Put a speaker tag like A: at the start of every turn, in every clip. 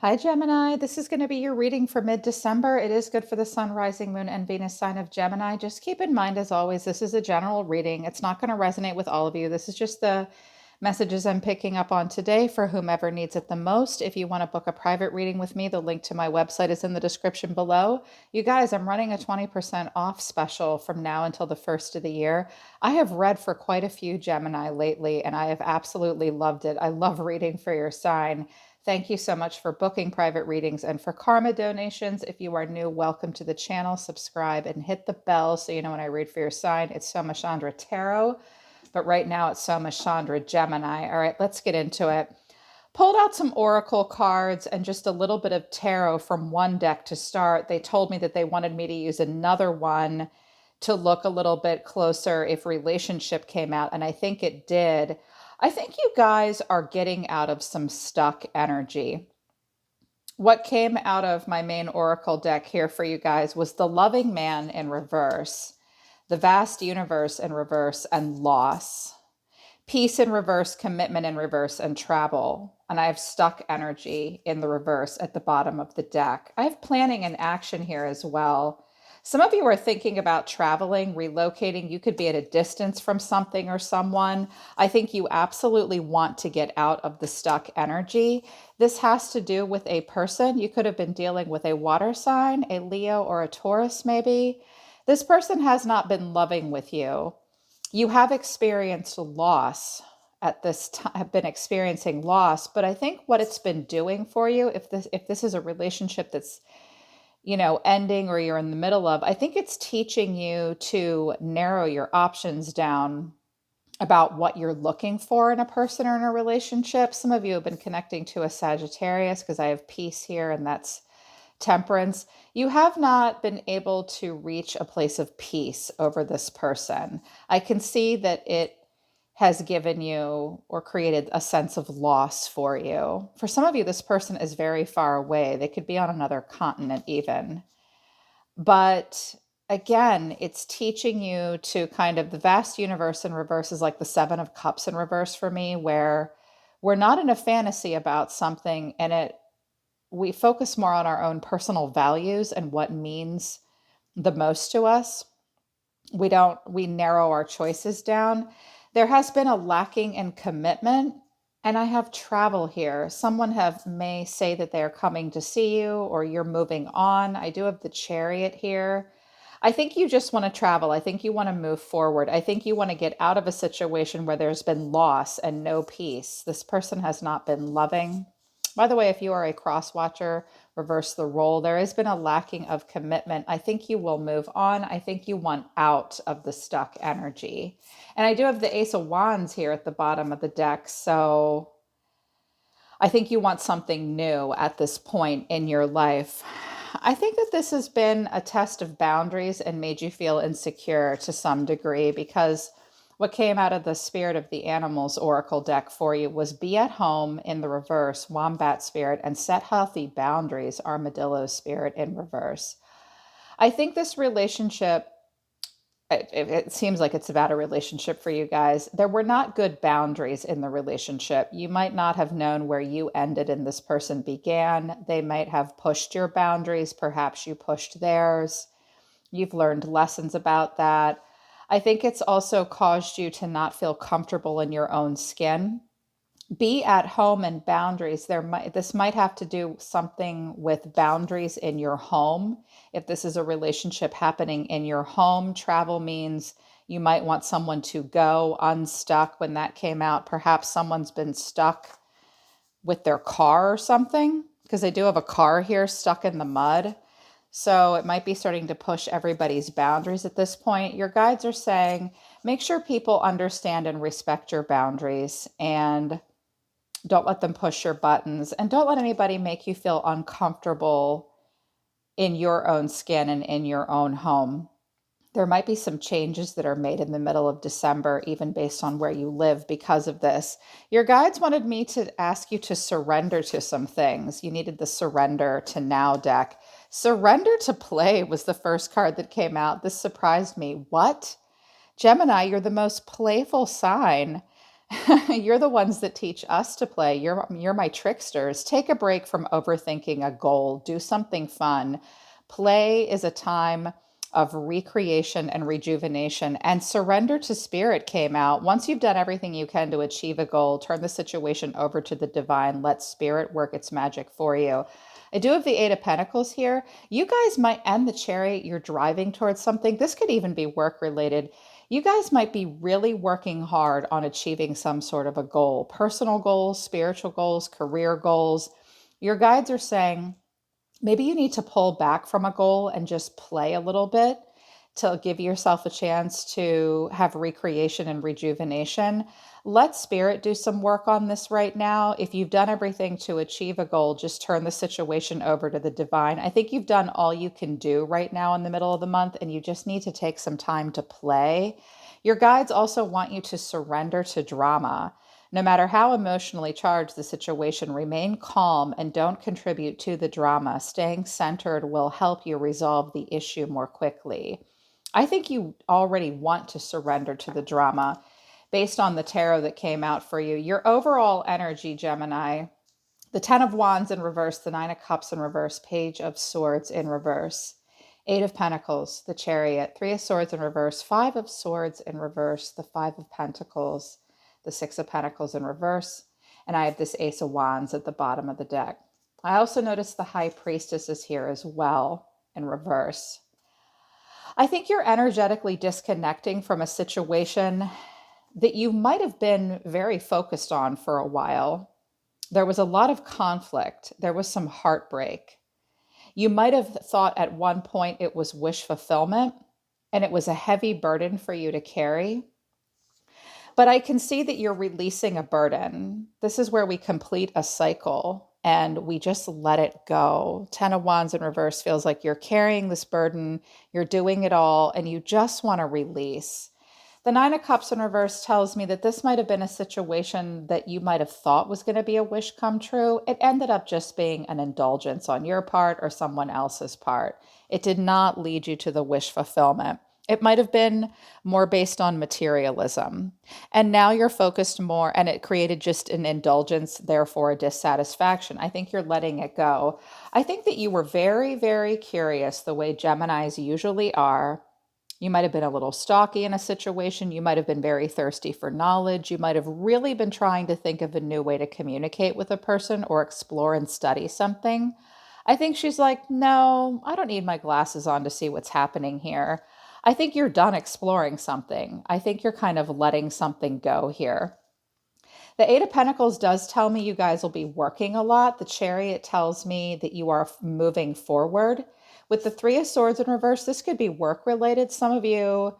A: Hi, Gemini. This is going to be your reading for mid-December. It is good for the Sun, Rising, Moon, and Venus sign of Gemini. Just keep in mind, as always, this is a general reading. It's not going to resonate with all of you. This is just the messages I'm picking up on today for whomever needs it the most. If you want to book a private reading with me, the link to my website is in the description below. You guys, I'm running a 20% off special from now until the first of the year. I have read for quite a few Gemini lately, and I have absolutely loved it. I love reading for your sign. Thank you so much for booking private readings and for karma donations. If you are new, welcome to the channel. Subscribe and hit the bell so you know when I read for your sign. It's Soma Chandra Tarot, but right now it's Soma Chandra Gemini. All right, let's get into it. Pulled out some oracle cards and just a little bit of tarot from one deck to start. They told me that they wanted me to use another one to look a little bit closer if relationship came out, and I think it did. I think you guys are getting out of some stuck energy. What came out of my main oracle deck here for you guys was the loving man in reverse, the vast universe in reverse, and loss. Peace in reverse, commitment in reverse, and travel. And I have stuck energy in the reverse at the bottom of the deck. I have planning and action here as well. Some of you are thinking about traveling, relocating. You could be at a distance from something or someone. I think you absolutely want to get out of the stuck energy. This has to do with a person. You could have been dealing with a water sign, a Leo or a Taurus maybe. This person has not been loving with you. You have experienced loss at this time, have been experiencing loss, but I think what it's been doing for you, if this is a relationship that's ending or you're in the middle of, I think it's teaching you to narrow your options down about what you're looking for in a person or in a relationship. Some of you have been connecting to a Sagittarius because I have peace here, and that's temperance. You have not been able to reach a place of peace over this person. I can see that it has given you or created a sense of loss for you. For some of you, this person is very far away. They could be on another continent, even. But again, it's teaching you to kind of the vast universe in reverse is like the Seven of Cups in reverse for me, where we're not in a fantasy about something and we focus more on our own personal values and what means the most to us. We narrow our choices down. There has been a lacking in commitment, and I have travel here. Someone may say that they're coming to see you or you're moving on. I do have the Chariot here. I think you just want to travel. I think you want to move forward. I think you want to get out of a situation where there's been loss and no peace. This person has not been loving. By the way, if you are a cross watcher, reverse the role. There has been a lacking of commitment. I think you will move on. I think you want out of the stuck energy. And I do have the Ace of Wands here at the bottom of the deck. So I think you want something new at this point in your life. I think that this has been a test of boundaries and made you feel insecure to some degree, because what came out of the Spirit of the Animals Oracle deck for you was be at home in the reverse, Wombat Spirit, and set healthy boundaries, Armadillo Spirit in reverse. I think this relationship, it seems like it's about a relationship for you guys. There were not good boundaries in the relationship. You might not have known where you ended and this person began. They might have pushed your boundaries. Perhaps you pushed theirs. You've learned lessons about that. I think it's also caused you to not feel comfortable in your own skin. Be at home and boundaries. This might have to do something with boundaries in your home. If this is a relationship happening in your home, travel means you might want someone to go unstuck. When that came out, perhaps someone's been stuck with their car or something, because they do have a car here stuck in the mud. So it might be starting to push everybody's boundaries at this point. Your guides are saying, make sure people understand and respect your boundaries, and don't let them push your buttons, and don't let anybody make you feel uncomfortable in your own skin and in your own home. There might be some changes that are made in the middle of December, even based on where you live, because of this. Your guides wanted me to ask you to surrender to some things. You needed the Surrender to Now deck. Surrender to Play was the first card that came out. This surprised me. What? Gemini, you're the most playful sign. You're the ones that teach us to play. You're my tricksters. Take a break from overthinking a goal. Do something fun. Play is a time of recreation and rejuvenation, and surrender to spirit came out. Once you've done everything you can to achieve a goal, turn the situation over to the divine. Let spirit work its magic for you. I do have the Eight of Pentacles here. You guys might end the chariot. You're driving towards something. This could even be work related. You guys might be really working hard on achieving some sort of a goal, personal goals, spiritual goals, career goals. Your guides are saying maybe you need to pull back from a goal and just play a little bit to give yourself a chance to have recreation and rejuvenation. Let spirit do some work on this right now. If you've done everything to achieve a goal, just turn the situation over to the divine. I think you've done all you can do right now in the middle of the month, and you just need to take some time to play. Your guides also want you to surrender to drama. No matter how emotionally charged the situation, remain calm and don't contribute to the drama. Staying centered will help you resolve the issue more quickly. I think you already want to surrender to the drama based on the tarot that came out for you. Your overall energy, Gemini, the 10 of Wands in reverse, the 9 of Cups in reverse, Page of Swords in reverse, 8 of Pentacles, the Chariot, 3 of Swords in reverse, 5 of Swords in reverse, the 5 of Pentacles, the 6 of Pentacles in reverse, and I have this Ace of Wands at the bottom of the deck. I also noticed the High Priestess is here as well in reverse. I think you're energetically disconnecting from a situation that you might have been very focused on for a while. There was a lot of conflict. There was some heartbreak. You might have thought at one point it was wish fulfillment, and it was a heavy burden for you to carry. But I can see that you're releasing a burden. This is where we complete a cycle and we just let it go. 10 of Wands in reverse feels like you're carrying this burden, you're doing it all, and you just want to release. The 9 of Cups in reverse tells me that this might have been a situation that you might have thought was going to be a wish come true. It ended up just being an indulgence on your part or someone else's part. It did not lead you to the wish fulfillment. It might have been more based on materialism. And now you're focused more, and it created just an indulgence, therefore a dissatisfaction. I think you're letting it go. I think that you were very, very curious the way Geminis usually are. You might have been a little stalky in a situation. You might have been very thirsty for knowledge. You might have really been trying to think of a new way to communicate with a person or explore and study something. I think she's like, no, I don't need my glasses on to see what's happening here. I think you're done exploring something. I think you're kind of letting something go here. The Eight of Pentacles does tell me you guys will be working a lot. The Chariot tells me that you are moving forward. With the Three of Swords in reverse, this could be work related. Some of you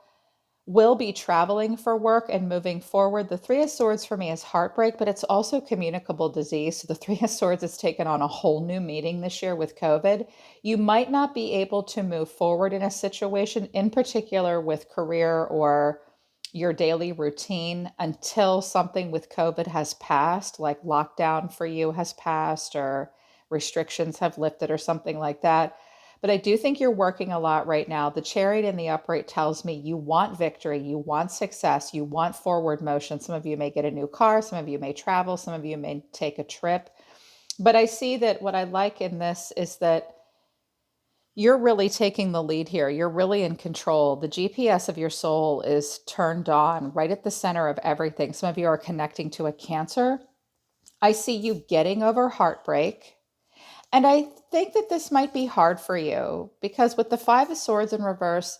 A: will be traveling for work and moving forward. The Three of Swords for me is heartbreak, but it's also communicable disease. So the Three of Swords has taken on a whole new meaning this year with COVID. You might not be able to move forward in a situation, in particular with career or your daily routine, until something with COVID has passed, like lockdown for you has passed or restrictions have lifted or something like that. But I do think you're working a lot right now. The Chariot in the upright tells me you want victory, you want success, you want forward motion. Some of you may get a new car, some of you may travel, some of you may take a trip. But I see that what I like in this is that you're really taking the lead here. You're really in control. The GPS of your soul is turned on right at the center of everything. Some of you are connecting to a Cancer. I see you getting over heartbreak. And I think that this might be hard for you because with the Five of Swords in reverse,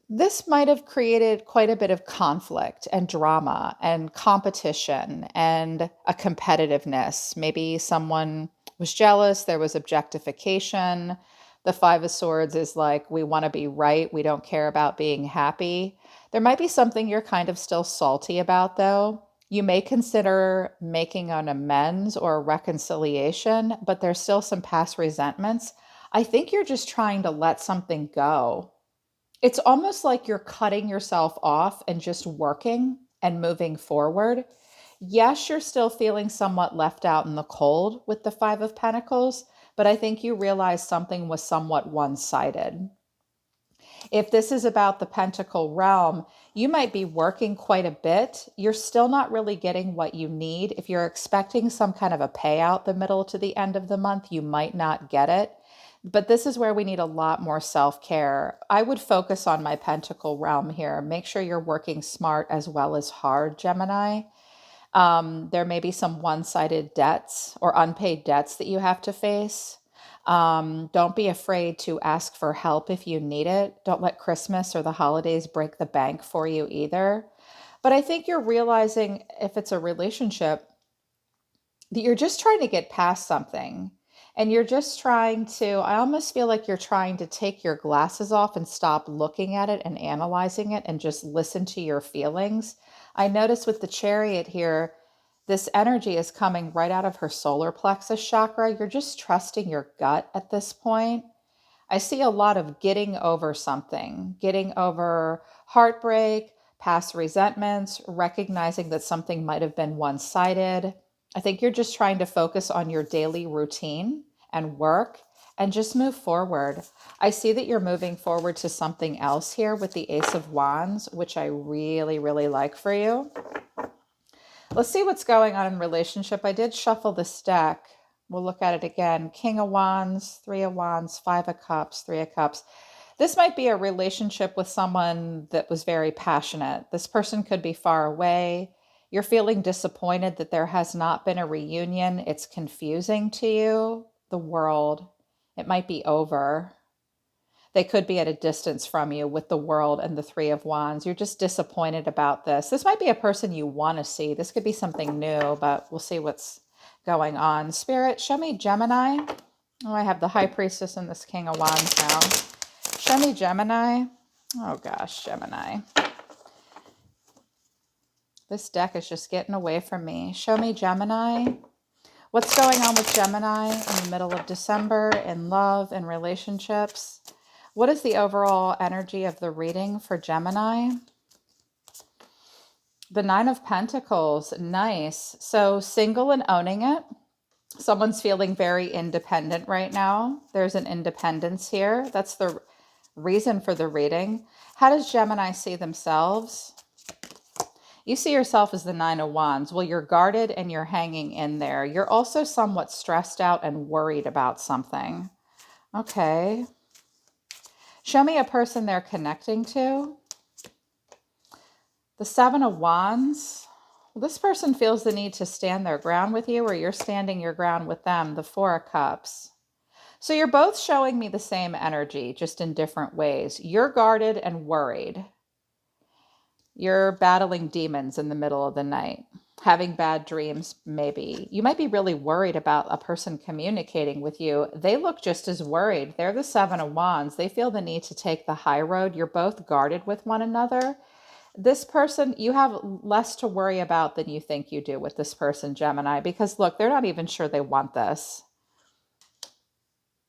A: this might have created quite a bit of conflict and drama and competition and a competitiveness. Maybe someone was jealous, there was objectification. The Five of Swords is like, we want to be right, we don't care about being happy. There might be something you're kind of still salty about, though. You may consider making an amends or a reconciliation, but there's still some past resentments. I think you're just trying to let something go. It's almost like you're cutting yourself off and just working and moving forward. Yes, you're still feeling somewhat left out in the cold with the Five of Pentacles, but I think you realize something was somewhat one-sided. If this is about the Pentacle realm, you might be working quite a bit. You're still not really getting what you need. If you're expecting some kind of a payout the middle to the end of the month, you might not get it. But this is where we need a lot more self care. I would focus on my Pentacle realm here. Make sure you're working smart as well as hard, Gemini. There may be some one sided debts or unpaid debts that you have to face. Don't be afraid to ask for help if you need it. Don't let Christmas or the holidays break the bank for you either. But I think you're realizing if it's a relationship that you're just trying to get past something. And you're just trying to, I almost feel like you're trying to take your glasses off and stop looking at it and analyzing it and just listen to your feelings. I notice with the chariot here, this energy is coming right out of her solar plexus chakra. You're just trusting your gut at this point. I see a lot of getting over something, getting over heartbreak, past resentments, recognizing that something might have been one sided. I think you're just trying to focus on your daily routine and work and just move forward. I see that you're moving forward to something else here with the Ace of Wands, which I really, really like for you. Let's see what's going on in relationship. I did shuffle this deck. We'll look at it again. King of Wands, Three of Wands, Five of Cups, Three of Cups. This might be a relationship with someone that was very passionate. This person could be far away. You're feeling disappointed that there has not been a reunion. It's confusing to you. The world, it might be over. They could be at a distance from you with the world and the Three of Wands. You're just disappointed about this. This might be a person you want to see. This could be something new, but we'll see what's going on. Spirit, show me Gemini. Oh, I have the High Priestess and this King of Wands now. Show me Gemini. Oh gosh, Gemini. This deck is just getting away from me. Show me Gemini. What's going on with Gemini in the middle of December in love and relationships? What is the overall energy of the reading for Gemini? The Nine of Pentacles, nice. So single and owning it. Someone's feeling very independent right now. There's an independence here. That's the reason for the reading. How does Gemini see themselves? You see yourself as the Nine of Wands. Well, you're guarded and you're hanging in there. You're also somewhat stressed out and worried about something. Okay. Show me a person they're connecting to. The Seven of Wands. Well, this person feels the need to stand their ground with you, or you're standing your ground with them. The Four of Cups. So you're both showing me the same energy, just in different ways. You're guarded and worried. You're battling demons in the middle of the night, having bad dreams, maybe. You might be really worried about a person communicating with you. They look just as worried. They're the Seven of Wands. They feel the need to take the high road. You're both guarded with one another. This person, you have less to worry about than you think you do with this person, Gemini, because look, they're not even sure they want this.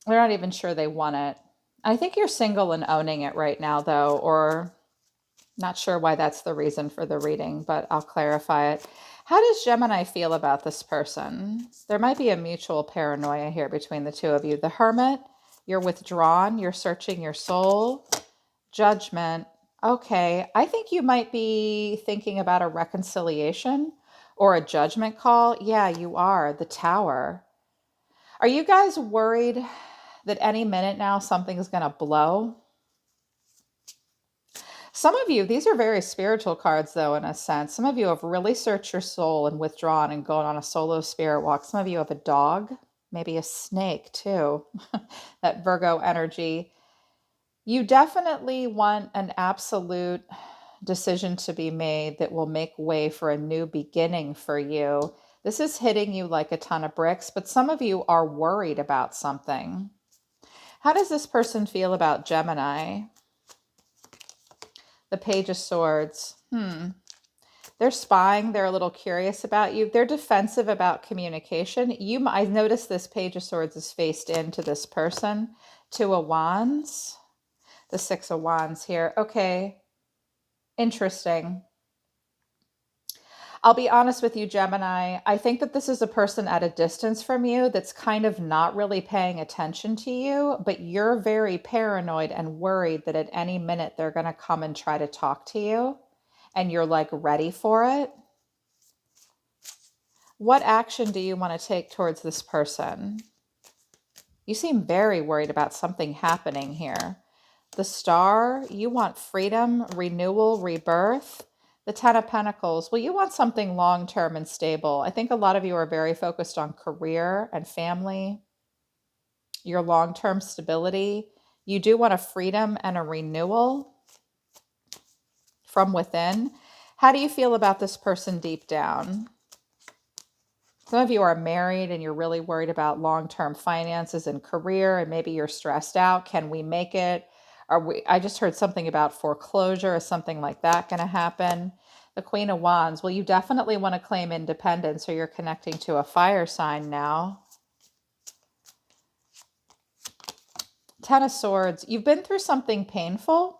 A: They're not even sure they want it. I think you're single and owning it right now, though, or not sure why that's the reason for the reading, but I'll clarify it. How does Gemini feel about this person? There might be a mutual paranoia here between the two of you. The Hermit, you're withdrawn, you're searching your soul. Judgment. Okay, I think you might be thinking about a reconciliation or a judgment call. Yeah, you are. The Tower. Are you guys worried that any minute now something's going to blow? Some of you, these are very spiritual cards, though, in a sense. Some of you have really searched your soul and withdrawn and gone on a solo spirit walk. Some of you have a dog, maybe a snake, too. That Virgo energy. You definitely want an absolute decision to be made that will make way for a new beginning for you. This is hitting you like a ton of bricks, but some of you are worried about something. How does this person feel about Gemini? The Page of Swords. They're spying. They're a little curious about you. They're defensive about communication. I noticed this Page of Swords is faced into this person. Two of Wands. The Six of Wands here. Okay. Interesting. I'll be honest with you, Gemini. I think that this is a person at a distance from you that's kind of not really paying attention to you, but you're very paranoid and worried that at any minute they're going to come and try to talk to you, and you're like ready for it. What action do you want to take towards this person? You seem very worried about something happening here. The Star, you want freedom, renewal, rebirth. The Ten of Pentacles, well, you want something long-term and stable. I think a lot of you are very focused on career and family, your long-term stability. You do want a freedom and a renewal from within. How do you feel about this person deep down? Some of you are married and you're really worried about long-term finances and career, and maybe you're stressed out. Can we make it? I just heard something about foreclosure. Is something like that going to happen? The Queen of Wands. Well, you definitely want to claim independence, or you're connecting to a fire sign now. Ten of Swords. You've been through something painful,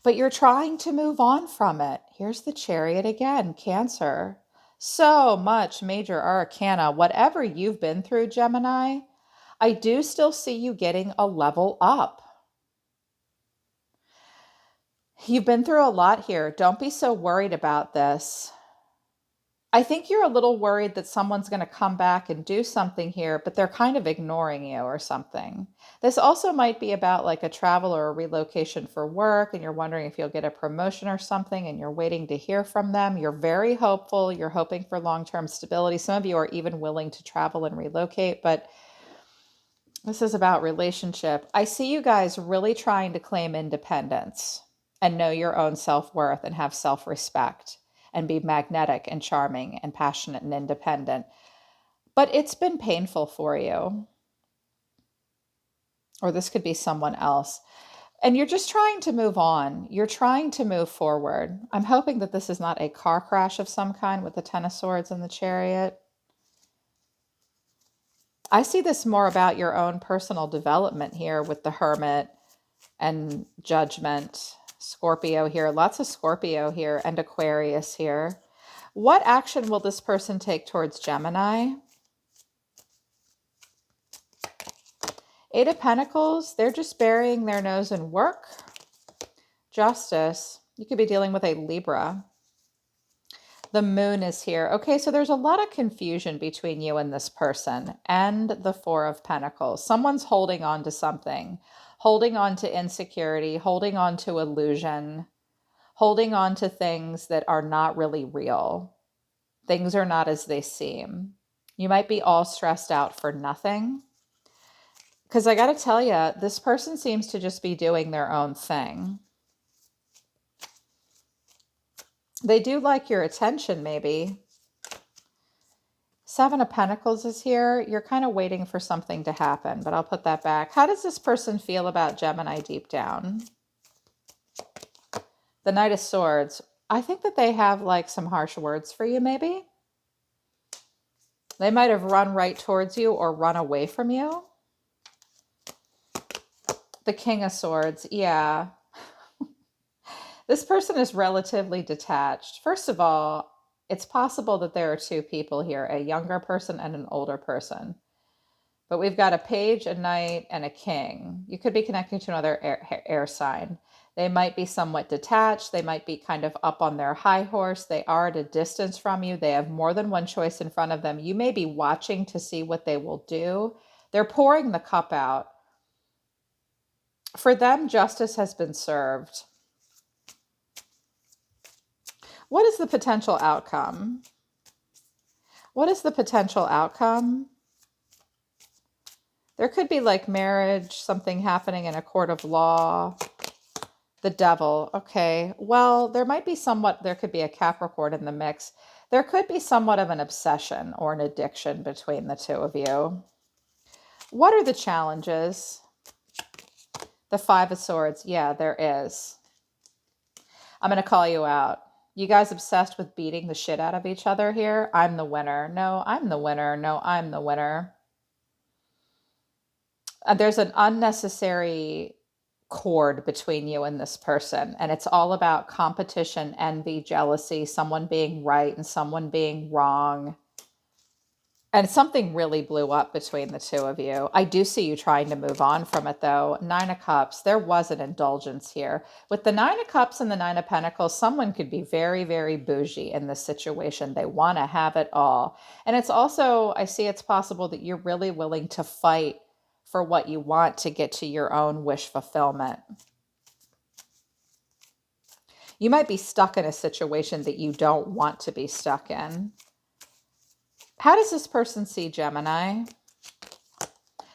A: but you're trying to move on from it. Here's the Chariot again, Cancer. So much major arcana. Whatever you've been through, Gemini, I do still see you getting a level up. You've been through a lot here. Don't be so worried about this. I think you're a little worried that someone's going to come back and do something here, but they're kind of ignoring you or something. This also might be about like a travel or a relocation for work, and you're wondering if you'll get a promotion or something, and you're waiting to hear from them. You're very hopeful. You're hoping for long-term stability. Some of you are even willing to travel and relocate, but this is about relationship. I see you guys really trying to claim independence and know your own self-worth and have self-respect and be magnetic and charming and passionate and independent. But it's been painful for you. Or this could be someone else. And you're just trying to move on. You're trying to move forward. I'm hoping that this is not a car crash of some kind with the Ten of Swords and the Chariot. I see this more about your own personal development here with the Hermit and Judgment. Scorpio here, lots of Scorpio here, and Aquarius here. What action will this person take towards Gemini? Eight of Pentacles, they're just burying their nose in work. Justice, you could be dealing with a Libra. The Moon is here. Okay, so there's a lot of confusion between you and this person. And the Four of Pentacles. Someone's holding on to something. Holding on to insecurity, holding on to illusion, holding on to things that are not really real. Things are not as they seem. You might be all stressed out for nothing. Because I got to tell you, this person seems to just be doing their own thing. They do like your attention, maybe. Seven of Pentacles is here. You're kind of waiting for something to happen, but I'll put that back. How does this person feel about Gemini deep down? The Knight of Swords. I think that they have like some harsh words for you, maybe. They might have run right towards you or run away from you. The King of Swords. Yeah. This person is relatively detached. First of all, it's possible that there are two people here, a younger person and an older person. But we've got a Page, a Knight, and a King. You could be connecting to another air sign. They might be somewhat detached. They might be kind of up on their high horse. They are at a distance from you. They have more than one choice in front of them. You may be watching to see what they will do. They're pouring the cup out. For them, justice has been served. What is the potential outcome? What is the potential outcome? There could be like marriage, something happening in a court of law. The Devil. Okay. Well, there might be there could be a Capricorn in the mix. There could be somewhat of an obsession or an addiction between the two of you. What are the challenges? The Five of Swords. Yeah, there is. I'm going to call you out. You guys obsessed with beating the shit out of each other here? I'm the winner. No, I'm the winner. No, I'm the winner. There's an unnecessary cord between you and this person. And it's all about competition, envy, jealousy, someone being right and someone being wrong. And something really blew up between the two of you. I do see you trying to move on from it, though. Nine of Cups, there was an indulgence here. With the Nine of Cups and the Nine of Pentacles, someone could be very, very bougie in this situation. They want to have it all. And it's also, I see it's possible that you're really willing to fight for what you want to get to your own wish fulfillment. You might be stuck in a situation that you don't want to be stuck in. How does this person see Gemini?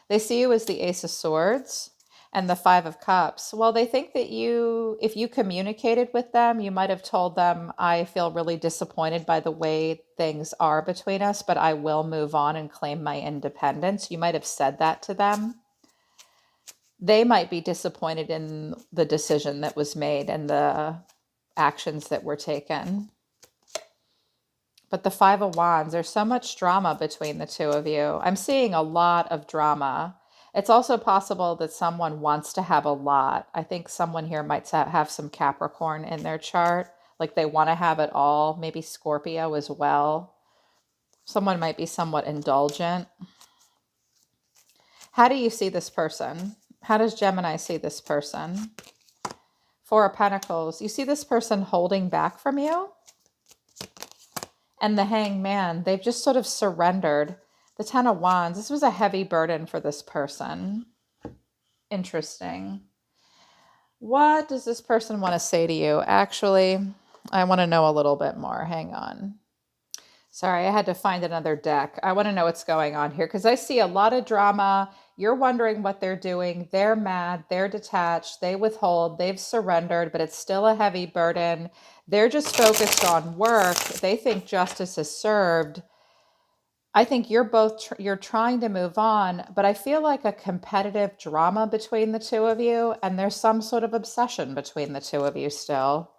A: They see you as the Ace of Swords and the Five of Cups. Well, they think that if you communicated with them, you might have told them, I feel really disappointed by the way things are between us, but I will move on and claim my independence. You might have said that to them. They might be disappointed in the decision that was made and the actions that were taken. But the Five of Wands, there's so much drama between the two of you. I'm seeing a lot of drama. It's also possible that someone wants to have a lot. I think someone here might have some Capricorn in their chart. Like they want to have it all. Maybe Scorpio as well. Someone might be somewhat indulgent. How do you see this person? How does Gemini see this person? Four of Pentacles. You see this person holding back from you? And the Hangman, they've just sort of surrendered. The Ten of Wands, this was a heavy burden for this person. Interesting. What does this person want to say to you? Actually, I want to know a little bit more. Hang on. Sorry, I had to find another deck. I want to know what's going on here because I see a lot of drama. You're wondering what they're doing. They're mad. They're detached. They withhold. They've surrendered, but it's still a heavy burden. They're just focused on work. They think justice is served. I think you're trying to move on, but I feel like a competitive drama between the two of you, and there's some sort of obsession between the two of you still.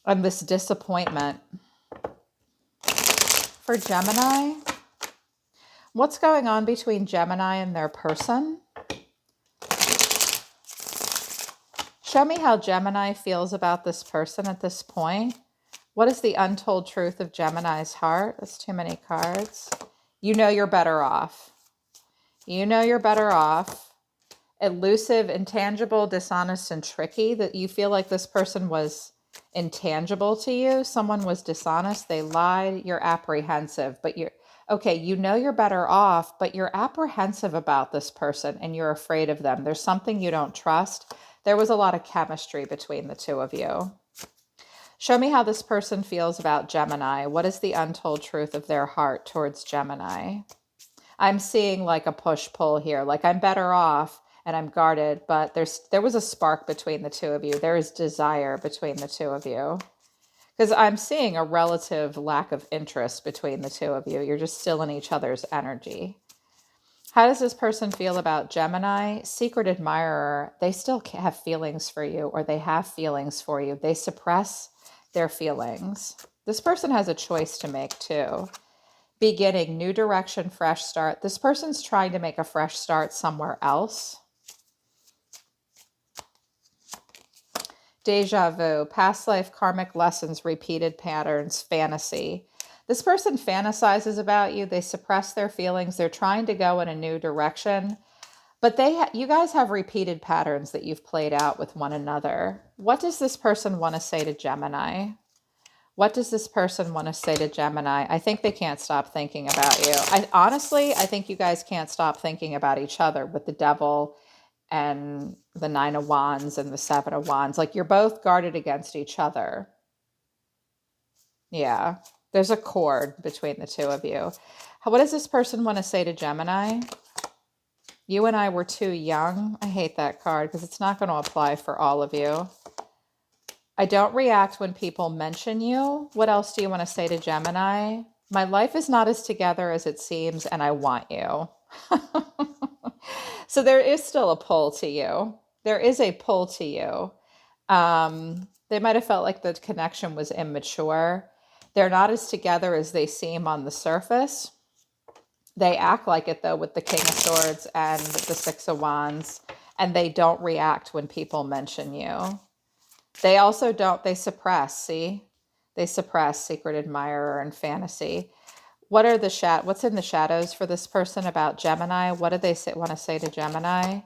A: And this disappointment. For Gemini, what's going on between Gemini and their person? Show me how Gemini feels about this person at this point. What is the untold truth of Gemini's heart? That's too many cards. You know you're better off. You know you're better off. Elusive, intangible, dishonest, and tricky. That you feel like this person was intangible to you. Someone was dishonest. They lied. You're apprehensive, but okay. You know you're better off, but you're apprehensive about this person and you're afraid of them. There's something you don't trust. There was a lot of chemistry between the two of you. Show me how this person feels about Gemini. What is the untold truth of their heart towards Gemini? I'm seeing like a push-pull here. Like I'm better off and I'm guarded, but there was a spark between the two of you. There is desire between the two of you. Because I'm seeing a relative lack of interest between the two of you. You're just still in each other's energy. How does this person feel about Gemini? Secret admirer. They still have feelings for you, or they have feelings for you. They suppress their feelings. This person has a choice to make too. Beginning, new direction, fresh start. This person's trying to make a fresh start somewhere else. Deja vu, past life, karmic lessons, repeated patterns, fantasy. This person fantasizes about you. They suppress their feelings. They're trying to go in a new direction. But you guys have repeated patterns that you've played out with one another. What does this person want to say to Gemini? What does this person want to say to Gemini? I think they can't stop thinking about you. Honestly, I think you guys can't stop thinking about each other with the Devil and the Nine of Wands and the Seven of Wands. Like you're both guarded against each other. Yeah, there's a cord between the two of you. What does this person want to say to Gemini? You and I were too young. I hate that card because it's not going to apply for all of you. I don't react when people mention you. What else do you want to say to Gemini? My life is not as together as it seems, and I want you. So there is still a pull to you. There is a pull to you. They might have felt like the connection was immature. They're not as together as they seem on the surface. They act like it, though, with the King of Swords and the Six of Wands and they don't react when people mention you. They also don't, they suppress, see? They suppress secret admirer and fantasy. What's in the shadows for this person about Gemini? What do they want to say to Gemini?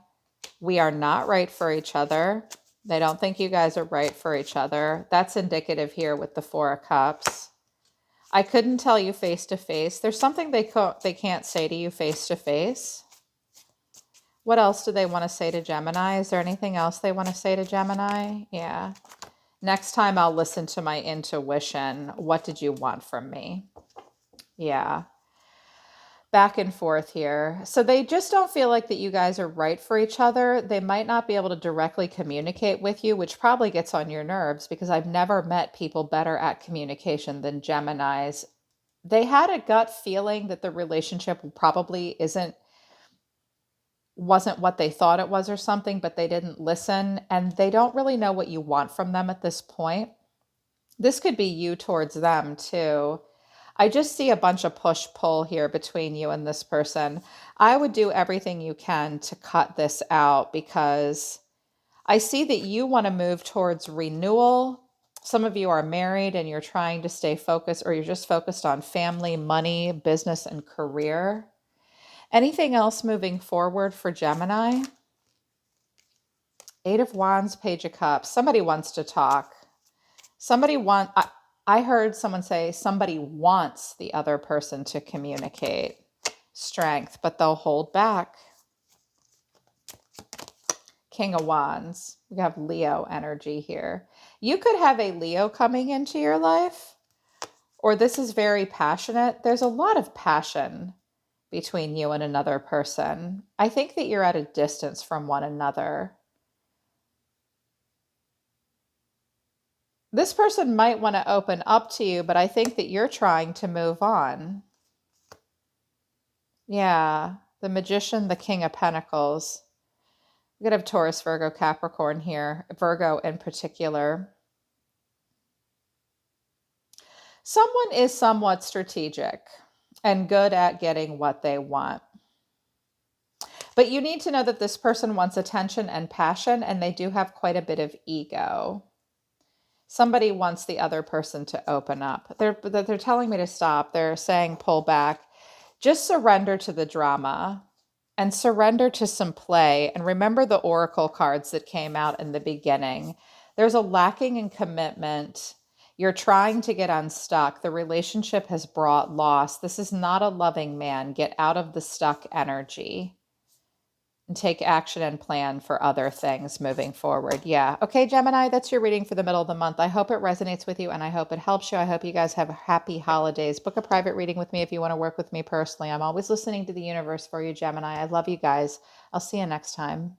A: We are not right for each other. They don't think you guys are right for each other. That's indicative here with the Four of Cups. I couldn't tell you face to face. There's something they can't say to you face to face. What else do they want to say to Gemini? Is there anything else they want to say to Gemini? Yeah. Next time I'll listen to my intuition. What did you want from me? Yeah. Back and forth here. So they just don't feel like that you guys are right for each other. They might not be able to directly communicate with you, which probably gets on your nerves because I've never met people better at communication than Geminis. They had a gut feeling that the relationship probably wasn't what they thought it was or something, but they didn't listen and they don't really know what you want from them at this point. This could be you towards them too. I just see a bunch of push-pull here between you and this person. I would do everything you can to cut this out because I see that you want to move towards renewal. Some of you are married and you're trying to stay focused, or you're just focused on family, money, business, and career. Anything else moving forward for Gemini? Eight of Wands, Page of Cups. Somebody wants to talk. I heard someone say somebody wants the other person to communicate. Strength, but they'll hold back. King of Wands. We have Leo energy here. You could have a Leo coming into your life, or this is very passionate. There's a lot of passion between you and another person. I think that you're at a distance from one another. This person might want to open up to you, but I think that you're trying to move on. Yeah, the Magician, the King of Pentacles. We could have Taurus, Virgo, Capricorn here, Virgo in particular. Someone is somewhat strategic and good at getting what they want. But you need to know that this person wants attention and passion, and they do have quite a bit of ego. Somebody wants the other person to open up. They're telling me to stop. They're saying pull back. Just surrender to the drama and surrender to some play. And remember the oracle cards that came out in the beginning. There's a lacking in commitment. You're trying to get unstuck. The relationship has brought loss. This is not a loving man. Get out of the stuck energy and take action and plan for other things moving forward. Yeah. Okay, Gemini, that's your reading for the middle of the month. I hope it resonates with you and I hope it helps you. I hope you guys have happy holidays. Book a private reading with me if you want to work with me personally. I'm always listening to the universe for you, Gemini. I love you guys. I'll see you next time.